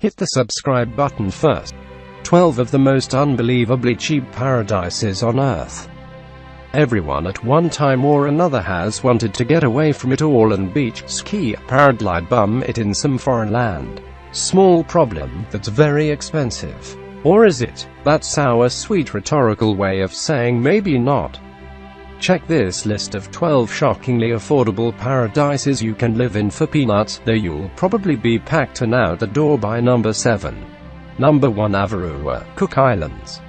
Hit the subscribe button first. 12 of the most unbelievably cheap paradises on Earth. Everyone at one time or another has wanted to get away from it all and beach, ski, paraglide-bum it in some foreign land. Small problem, that's very expensive. Or is it? That's our sweet rhetorical way of saying maybe not. Check this list of 12 shockingly affordable paradises you can live in for peanuts, though you'll probably be packed and out the door by number 7. Number 1. Avarua, Cook Islands.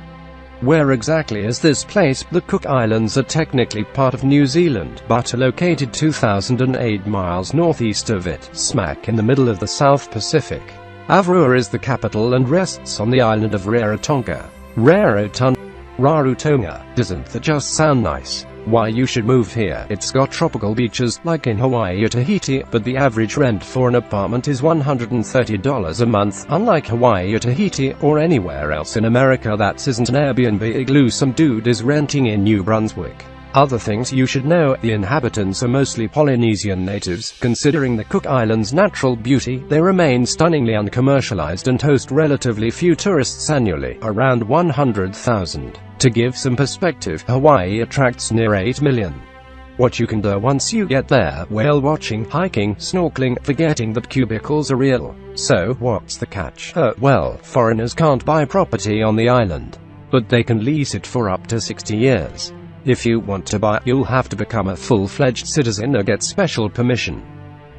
Where exactly is this place? The Cook Islands are technically part of New Zealand, but are located 2,008 miles northeast of it, smack in the middle of the South Pacific. Avarua is the capital and rests on the island of Rarotonga. Raro-ton-ga. Doesn't that just sound nice? Why you should move here. It's got tropical beaches, like in Hawaii or Tahiti, but the average rent for an apartment is $130 a month, unlike Hawaii or Tahiti, or anywhere else in America that isn't an Airbnb igloo some dude is renting in New Brunswick. Other things you should know: the inhabitants are mostly Polynesian natives. Considering the Cook Islands' natural beauty, they remain stunningly uncommercialized and host relatively few tourists annually, around 100,000. To give some perspective, Hawaii attracts near 8 million. What you can do once you get there: whale watching, hiking, snorkeling, forgetting that cubicles are real. So, what's the catch? Well, foreigners can't buy property on the island, but they can lease it for up to 60 years. If you want to buy, you'll have to become a full-fledged citizen or get special permission.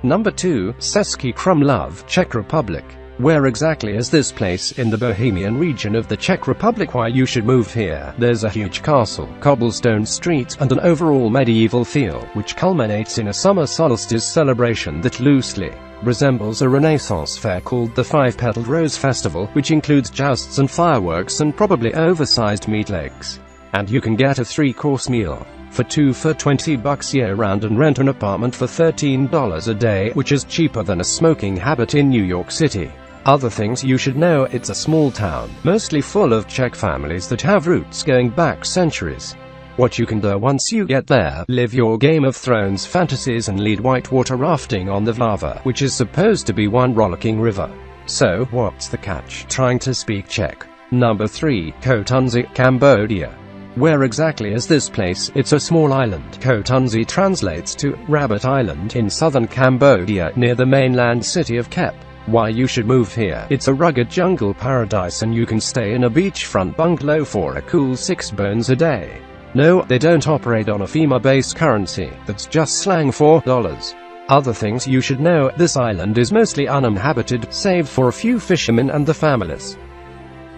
Number 2. Český Krumlov, Czech Republic. Where exactly is this place? In the Bohemian region of the Czech Republic. Why you should move here: there's a huge castle, cobblestone streets, and an overall medieval feel, which culminates in a summer solstice celebration that loosely resembles a Renaissance fair called the Five-Petaled Rose Festival, which includes jousts and fireworks and probably oversized meat legs. And you can get a 3-course meal for 2 for $20 year-round and rent an apartment for $13 a day, which is cheaper than a smoking habit in New York City. Other things you should know: it's a small town, mostly full of Czech families that have roots going back centuries. What you can do once you get there: live your Game of Thrones fantasies and lead whitewater rafting on the Vltava, which is supposed to be one rollicking river. So, what's the catch? Trying to speak Czech. Number 3. Koh Tunzi, Cambodia. Where exactly is this place? It's a small island. Koh Tunzi translates to Rabbit Island in southern Cambodia, near the mainland city of Kep. Why you should move here: it's a rugged jungle paradise and you can stay in a beachfront bungalow for a cool $6 a day. No, they don't operate on a FEMA-based currency, that's just slang for dollars. Other things you should know: this island is mostly uninhabited, save for a few fishermen and the families.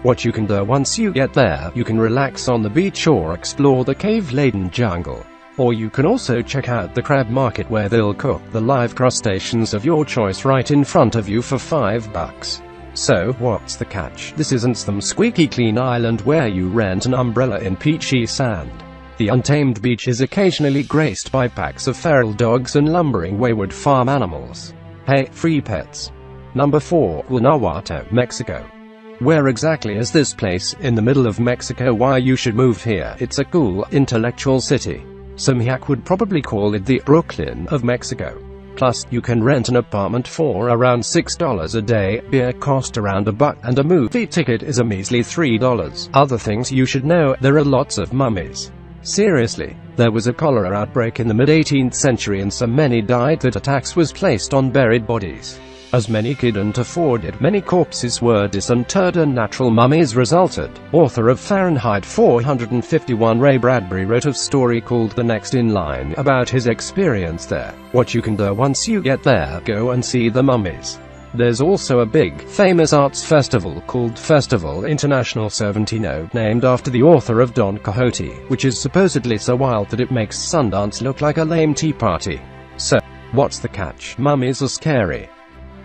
What you can do once you get there: you can relax on the beach or explore the cave-laden jungle. Or you can also check out the crab market, where they'll cook the live crustaceans of your choice right in front of you for $5. So, what's the catch? This isn't some squeaky clean island where you rent an umbrella in peachy sand. The untamed beach is occasionally graced by packs of feral dogs and lumbering wayward farm animals. Hey, free pets. Number 4. Guanajuato, Mexico. Where exactly is this place? In the middle of Mexico. Why you should move here: it's a cool, intellectual city. Some hack would probably call it the Brooklyn of Mexico. Plus, you can rent an apartment for around $6 a day, beer cost around $1, and a movie ticket is a measly $3. Other things you should know: there are lots of mummies. Seriously, there was a cholera outbreak in the mid-18th century and so many died that a tax was placed on buried bodies. As many couldn't afford it, many corpses were disinterred and natural mummies resulted. Author of Fahrenheit 451 Ray Bradbury wrote a story called The Next in Line about his experience there. What you can do once you get there: go and see the mummies. There's also a big, famous arts festival called Festival International Cervantino, named after the author of Don Quixote, which is supposedly so wild that it makes Sundance look like a lame tea party. So, what's the catch? Mummies are scary.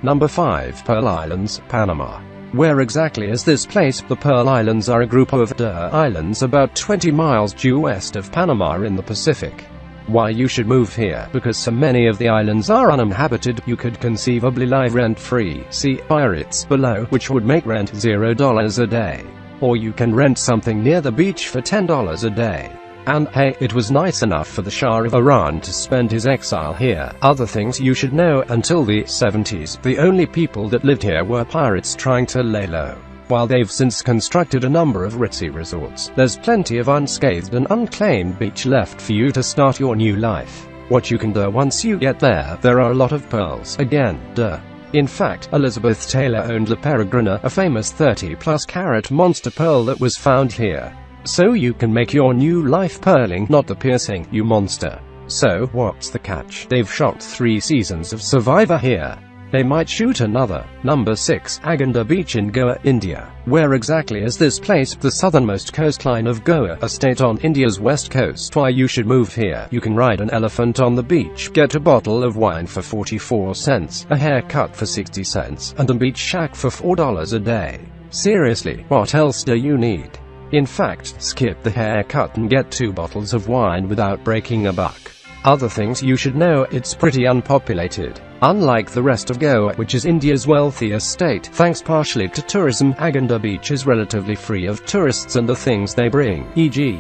Number 5. Pearl Islands, Panama. Where exactly is this place? The Pearl Islands are a group of islands about 20 miles due west of Panama in the Pacific. Why you should move here? Because so many of the islands are uninhabited, you could conceivably live rent-free. See Pirates below, which would make rent $0 a day. Or you can rent something near the beach for $10 a day. And hey, it was nice enough for the Shah of Iran to spend his exile here. Other things you should know: until the 70s, the only people that lived here were pirates trying to lay low. While they've since constructed a number of ritzy resorts, there's plenty of unscathed and unclaimed beach left for you to start your new life. What you can do once you get there are a lot of pearls. Again, duh. In fact, Elizabeth Taylor owned the Peregrina, a famous 30-plus carat monster pearl that was found here. So you can make your new life pearling, not the piercing, you monster. So, what's the catch? They've shot 3 seasons of Survivor here. They might shoot another. Number 6, Aganda Beach in Goa, India. Where exactly is this place? The southernmost coastline of Goa, a state on India's west coast. Why you should move here? You can ride an elephant on the beach, get a bottle of wine for 44 cents, a haircut for 60 cents, and a beach shack for $4 a day. Seriously, what else do you need? In fact, skip the haircut and get 2 bottles of wine without breaking a buck. Other things you should know: it's pretty unpopulated. Unlike the rest of Goa, which is India's wealthiest state, thanks partially to tourism, Aganda Beach is relatively free of tourists and the things they bring, e.g.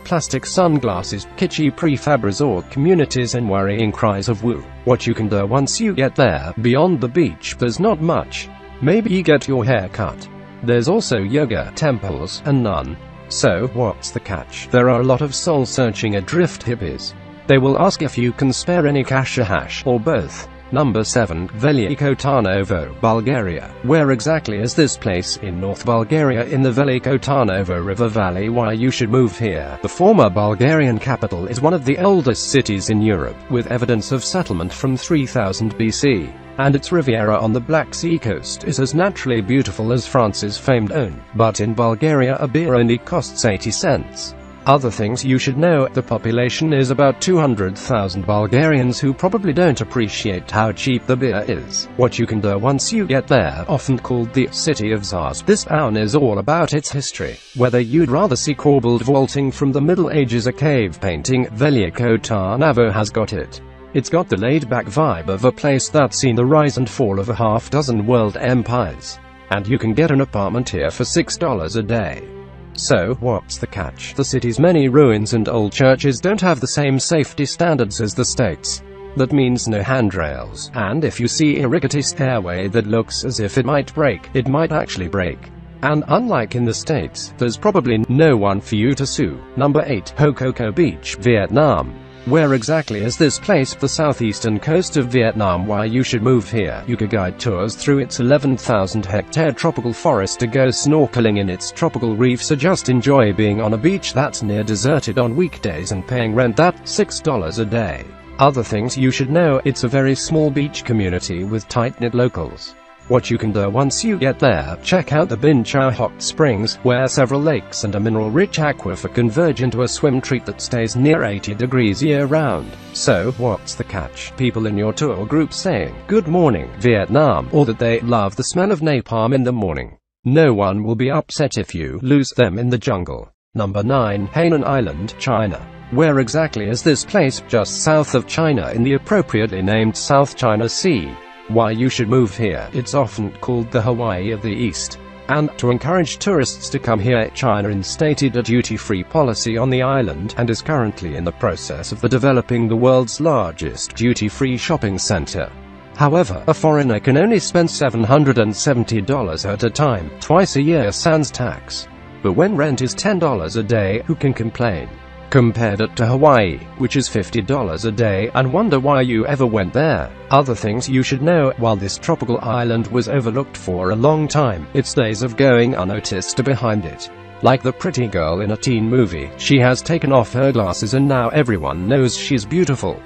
plastic sunglasses, kitschy prefab resort communities, and worrying cries of woo. What you can do once you get there: beyond the beach, there's not much. Maybe you get your hair cut. There's also yoga, temples, and none. So, what's the catch? There are a lot of soul-searching adrift hippies. They will ask if you can spare any cash or hash, or both. Number 7, Veliko, Tarnovo, Bulgaria. Where exactly is this place? In North Bulgaria, in the Veliko Tarnovo River Valley. Why you should move here? The former Bulgarian capital is one of the oldest cities in Europe, with evidence of settlement from 3000 BC. And its Riviera on the Black Sea coast is as naturally beautiful as France's famed Rhone. But in Bulgaria, a beer only costs 80 cents. Other things you should know: the population is about 200,000 Bulgarians who probably don't appreciate how cheap the beer is. What you can do once you get there: often called the City of Czars, this town is all about its history. Whether you'd rather see kobold vaulting from the Middle Ages or cave painting, Veliko Tarnovo has got it. It's got the laid-back vibe of a place that's seen the rise and fall of a half-dozen world empires. And you can get an apartment here for $6 a day. So, what's the catch? The city's many ruins and old churches don't have the same safety standards as the States. That means no handrails, and if you see a rickety stairway that looks as if it might break, it might actually break. And unlike in the States, there's probably no one for you to sue. Number 8, Hokoko Beach, Vietnam. Where exactly is this place? The southeastern coast of Vietnam. Why you should move here? You could guide tours through its 11,000-hectare tropical forest, to go snorkeling in its tropical reefs, or just enjoy being on a beach that's near deserted on weekdays and paying rent that's $6 a day. Other things you should know: it's a very small beach community with tight-knit locals. What you can do once you get there: check out the Bin Chau Hot Springs, where several lakes and a mineral-rich aquifer converge into a swim treat that stays near 80 degrees year-round. So, what's the catch? People in your tour group saying, "Good morning, Vietnam," or that they love the smell of napalm in the morning. No one will be upset if you lose them in the jungle. Number 9, Hainan Island, China. Where exactly is this place? Just south of China in the appropriately named South China Sea. Why you should move here? It's often called the Hawaii of the East. And, to encourage tourists to come here, China instated a duty-free policy on the island, and is currently in the process of developing the world's largest duty-free shopping center. However, a foreigner can only spend $770 at a time, twice a year sans tax. But when rent is $10 a day, who can complain? Compared it to Hawaii, which is $50 a day, and wonder why you ever went there. Other things you should know: while this tropical island was overlooked for a long time, its days of going unnoticed are behind it. Like the pretty girl in a teen movie, she has taken off her glasses and now everyone knows she's beautiful.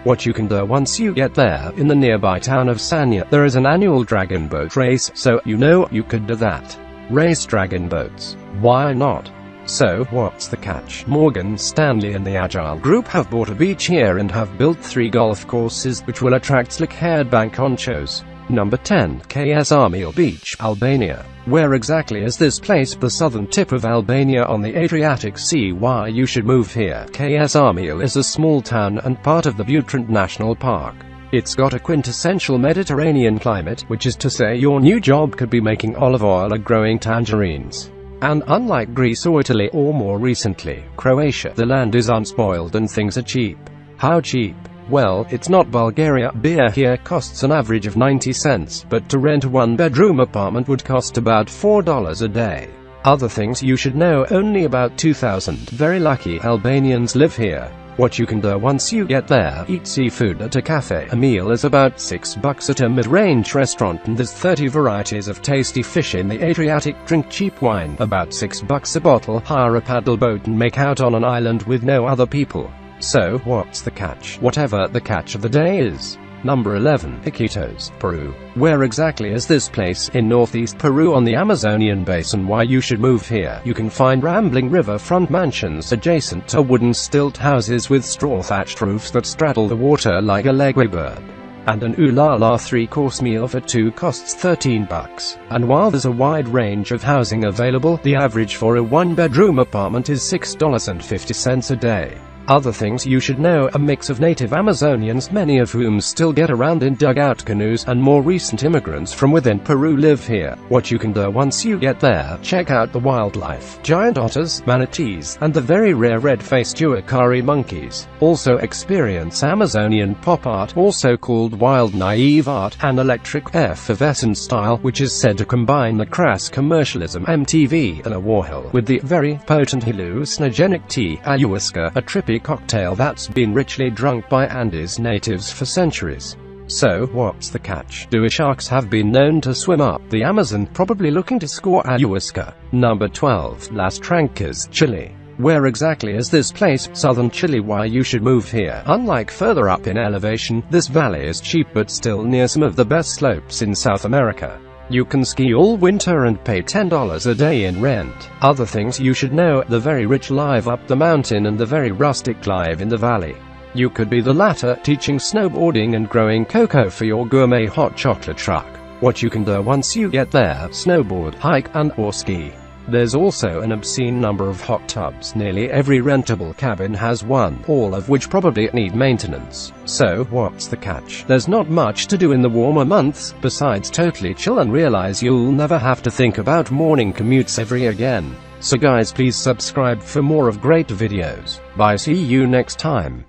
What you can do once you get there: in the nearby town of Sanya, there is an annual dragon boat race, so you could do that. Race dragon boats. Why not? So, what's the catch? Morgan Stanley and the Agile Group have bought a beach here and have built 3 golf courses, which will attract slick-haired bank honchos. Number 10, KSori Beach, Albania. Where exactly is this place? The southern tip of Albania on the Adriatic Sea. Why you should move here? KSori is a small town and part of the Butrint National Park. It's got a quintessential Mediterranean climate, which is to say your new job could be making olive oil or growing tangerines. And unlike Greece or Italy or more recently, Croatia, the land is unspoiled and things are cheap. How cheap? Well, it's not Bulgaria. Beer here costs an average of 90 cents, but to rent a one-bedroom apartment would cost about $4 a day. Other things you should know: only about 2,000 very lucky Albanians live here. What you can do once you get there: eat seafood at a cafe. A meal is about $6 at a mid-range restaurant, and there's 30 varieties of tasty fish in the Adriatic. Drink cheap wine, about $6 a bottle. Hire a paddle boat and make out on an island with no other people. So, what's the catch? Whatever the catch of the day is. Number 11. Iquitos, Peru. Where exactly is this place? In northeast Peru on the Amazonian basin. Why you should move here? You can find rambling riverfront mansions adjacent to wooden stilt houses with straw-thatched roofs that straddle the water like a ladybird. And an ooh-la-la 3-course meal for two costs $13. And while there's a wide range of housing available, the average for a one-bedroom apartment is $6.50 a day. Other things you should know: a mix of native Amazonians, many of whom still get around in dugout canoes, and more recent immigrants from within Peru live here. What you can do once you get there: check out the wildlife, giant otters, manatees, and the very rare red-faced uakari monkeys. Also experience Amazonian pop art, also called wild naive art, and electric effervescent style, which is said to combine the crass commercialism MTV and a Warhol with the very potent hallucinogenic tea ayahuasca, a trippy cocktail that's been richly drunk by Andes natives for centuries. So, what's the catch? Do sharks have been known to swim up the Amazon, probably looking to score ayahuasca? Number 12. Las Trancas, Chile. Where exactly is this place? Southern Chile. Why you should move here? Unlike further up in elevation, this valley is cheap but still near some of the best slopes in South America. You can ski all winter and pay $10 a day in rent. Other things you should know: the very rich live up the mountain and the very rustic live in the valley. You could be the latter, teaching snowboarding and growing cocoa for your gourmet hot chocolate truck. What you can do once you get there: snowboard, hike, and/or ski. There's also an obscene number of hot tubs. Nearly every rentable cabin has one, all of which probably need maintenance. So, what's the catch? There's not much to do in the warmer months, besides totally chill and realize you'll never have to think about morning commutes ever again. So guys, please subscribe for more of great videos. Bye, see you next time.